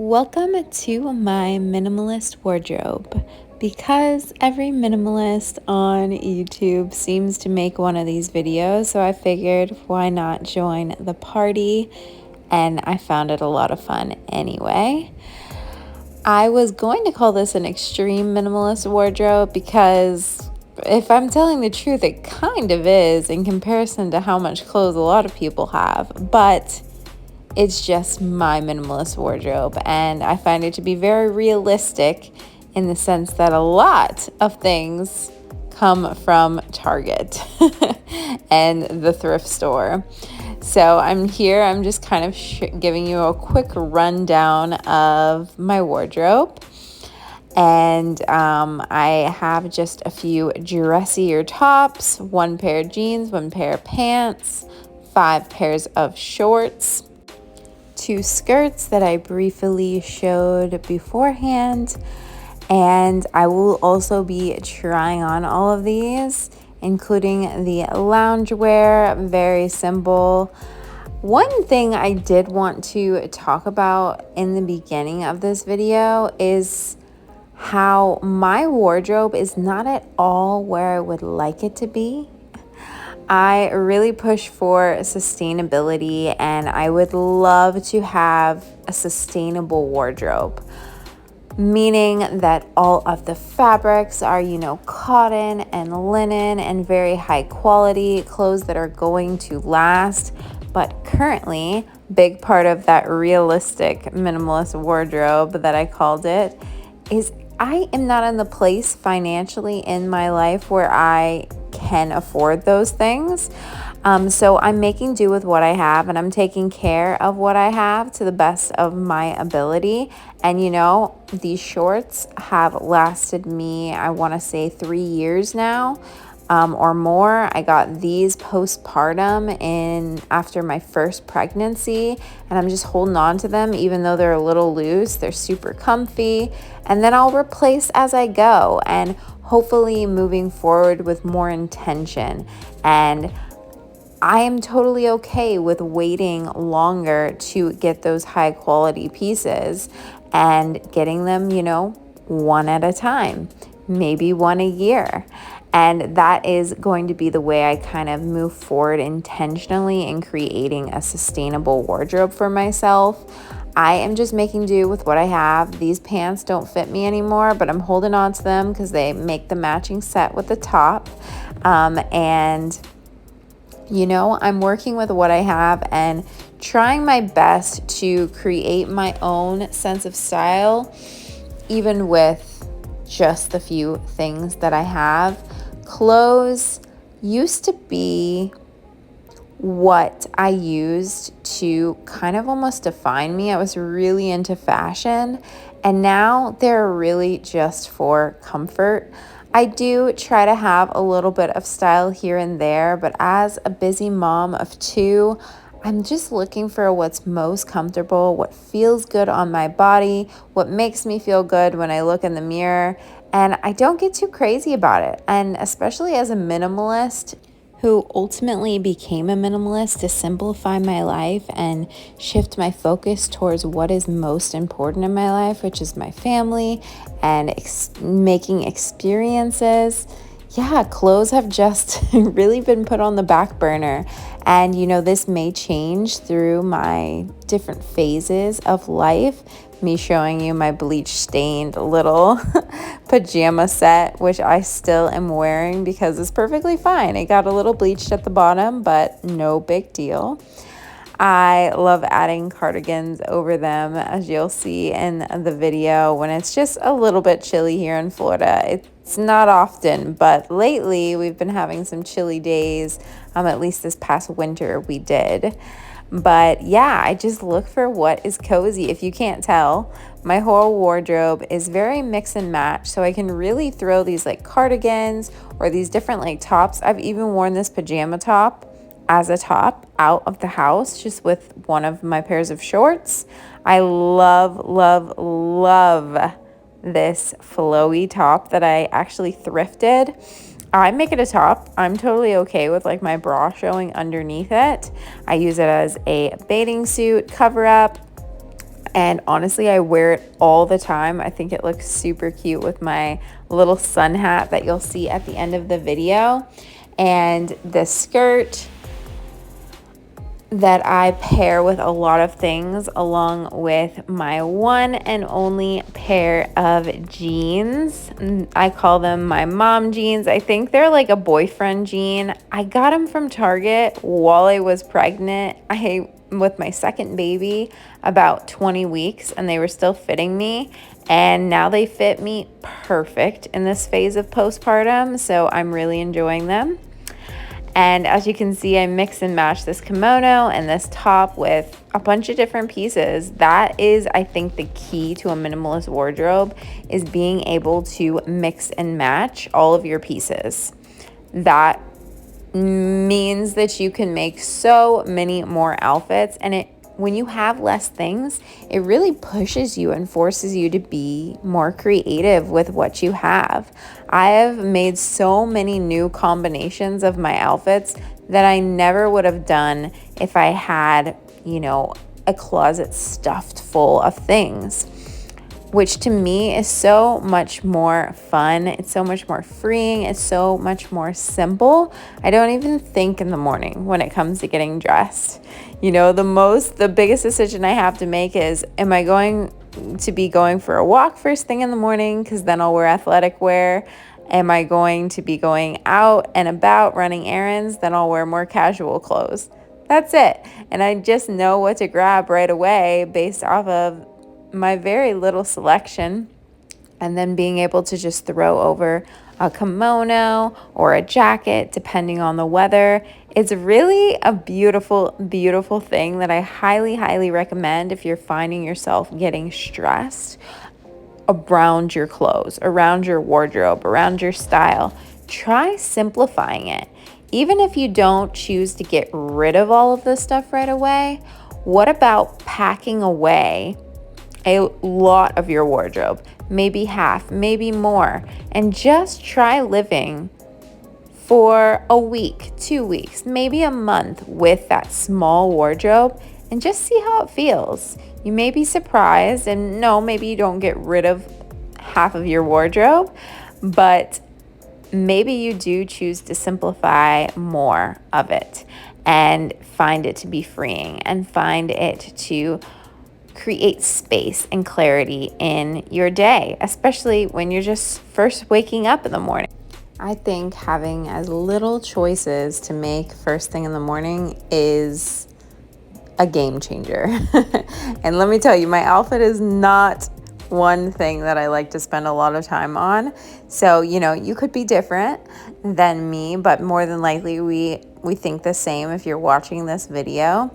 Welcome to my minimalist wardrobe. Because every minimalist on YouTube seems to make one of these videos, so I figured why not join the party, and I found it a lot of fun anyway. I was going to call this an extreme minimalist wardrobe because if I'm telling the truth, it kind of is in comparison to how much clothes a lot of people have, but it's just my minimalist wardrobe, and I find it to be very realistic in the sense that a lot of things come from Target and the thrift store. So I'm just kind of giving you a quick rundown of my wardrobe. And I have just a few dressier tops, one pair of jeans, one pair of pants, 5 pairs of shorts, 2 skirts that I briefly showed beforehand, and I will also be trying on all of these, including the loungewear, very simple. One thing I did want to talk about in the beginning of this video is how my wardrobe is not at all where I would like it to be. I really push for sustainability, and I would love to have a sustainable wardrobe, meaning that all of the fabrics are, cotton and linen and very high quality clothes that are going to last. But currently, big part of that realistic minimalist wardrobe that I called it is I am not in the place financially in my life where I can afford those things. So I'm making do with what I have, and I'm taking care of what I have to the best of my ability. And these shorts have lasted me, I want to say 3 years now. Or more. I got these postpartum after my first pregnancy, and I'm just holding on to them even though they're a little loose. They're super comfy, and then I'll replace as I go, and hopefully moving forward with more intention. And I am totally okay with waiting longer to get those high quality pieces and getting them, one at a time, maybe one a year. And that is going to be the way I kind of move forward intentionally in creating a sustainable wardrobe for myself. I am just making do with what I have. These pants don't fit me anymore, but I'm holding on to them because they make the matching set with the top. And I'm working with what I have and trying my best to create my own sense of style, even with just the few things that I have. Clothes used to be what I used to kind of almost define me. I was really into fashion, and now they're really just for comfort. I do try to have a little bit of style here and there, but as a busy mom of 2, I'm just looking for what's most comfortable, what feels good on my body, what makes me feel good when I look in the mirror, and I don't get too crazy about it. And especially as a minimalist who ultimately became a minimalist to simplify my life and shift my focus towards what is most important in my life, which is my family and making experiences. Yeah, clothes have just really been put on the back burner. And, this may change through my different phases of life. Me showing you my bleach stained little pajama set, which I still am wearing because it's perfectly fine. It got a little bleached at the bottom, but no big deal. I love adding cardigans over them, as you'll see in the video, when it's just a little bit chilly here in Florida. It's not often, but lately we've been having some chilly days. At least this past winter we did. But yeah, I just look for what is cozy. If you can't tell, my whole wardrobe is very mix and match, so I can really throw these like cardigans or these different like tops. I've even worn this pajama top as a top out of the house just with one of my pairs of shorts. I love, love, love this flowy top that I actually thrifted. I make it a top. I'm totally okay with like my bra showing underneath it. I use it as a bathing suit cover up. And honestly, I wear it all the time. I think it looks super cute with my little sun hat that you'll see at the end of the video. And the skirt that I pair with a lot of things, along with my one and only pair of jeans. I call them my mom jeans. I think they're like a boyfriend jean. I got them from Target while I was pregnant. With my second baby, about 20 weeks, and they were still fitting me, and now they fit me perfect in this phase of postpartum, so I'm really enjoying them. And as you can see, I mix and match this kimono and this top with a bunch of different pieces. That is, I think, the key to a minimalist wardrobe, is being able to mix and match all of your pieces. That means that you can make so many more outfits, and when you have less things, it really pushes you and forces you to be more creative with what you have. I have made so many new combinations of my outfits that I never would have done if I had, a closet stuffed full of things, which to me is so much more fun. It's so much more freeing. It's so much more simple. I don't even think in the morning when it comes to getting dressed. The biggest decision I have to make is, am I going to be going for a walk first thing in the morning? Because then I'll wear athletic wear. Am I going to be going out and about running errands? Then I'll wear more casual clothes. That's it. And I just know what to grab right away based off of my very little selection, and then being able to just throw over a kimono or a jacket depending on the weather. It's really a beautiful, beautiful thing that I highly, highly recommend if you're finding yourself getting stressed around your clothes, around your wardrobe, around your style. Try simplifying it. Even if you don't choose to get rid of all of this stuff right away, what about packing away a lot of your wardrobe, maybe half, maybe more, and just try living for a week, 2 weeks, maybe a month with that small wardrobe, and just see how it feels. You may be surprised, and no, maybe you don't get rid of half of your wardrobe, but maybe you do choose to simplify more of it and find it to be freeing and find it to create space and clarity in your day, especially when you're just first waking up in the morning. I think having as little choices to make first thing in the morning is a game changer. And let me tell you, my outfit is not one thing that I like to spend a lot of time on. So, you could be different than me, but more than likely we think the same if you're watching this video.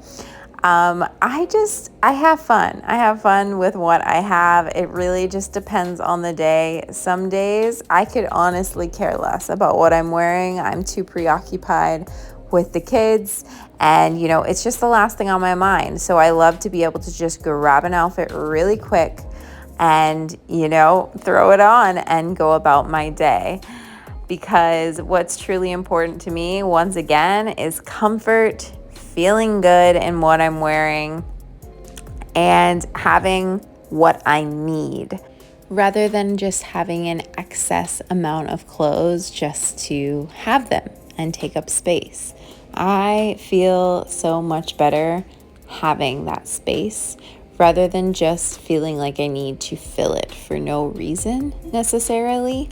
I have fun. I have fun with what I have. It really just depends on the day. Some days I could honestly care less about what I'm wearing. I'm too preoccupied with the kids, and it's just the last thing on my mind. So I love to be able to just grab an outfit really quick and, throw it on and go about my day. Because what's truly important to me, once again, is comfort, feeling good in what I'm wearing, and having what I need, rather than just having an excess amount of clothes just to have them and take up space. I feel so much better having that space rather than just feeling like I need to fill it for no reason necessarily.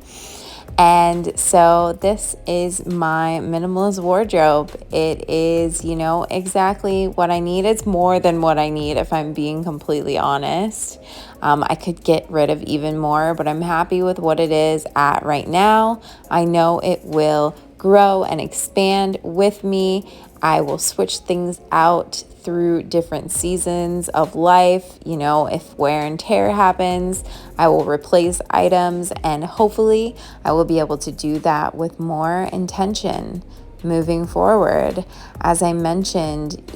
And so this is my minimalist wardrobe. It is, exactly what I need. It's more than what I need, if I'm being completely honest. I could get rid of even more, but I'm happy with what it is at right now. I know it will grow and expand with me. I will switch things out through different seasons of life. If wear and tear happens, I will replace items, and hopefully I will be able to do that with more intention moving forward. As I mentioned,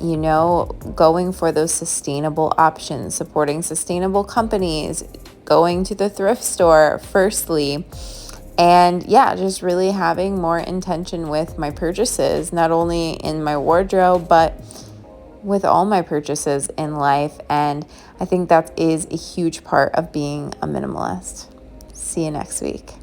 going for those sustainable options, supporting sustainable companies, going to the thrift store firstly, and just really having more intention with my purchases, not only in my wardrobe, but with all my purchases in life, and I think that is a huge part of being a minimalist. See you next week.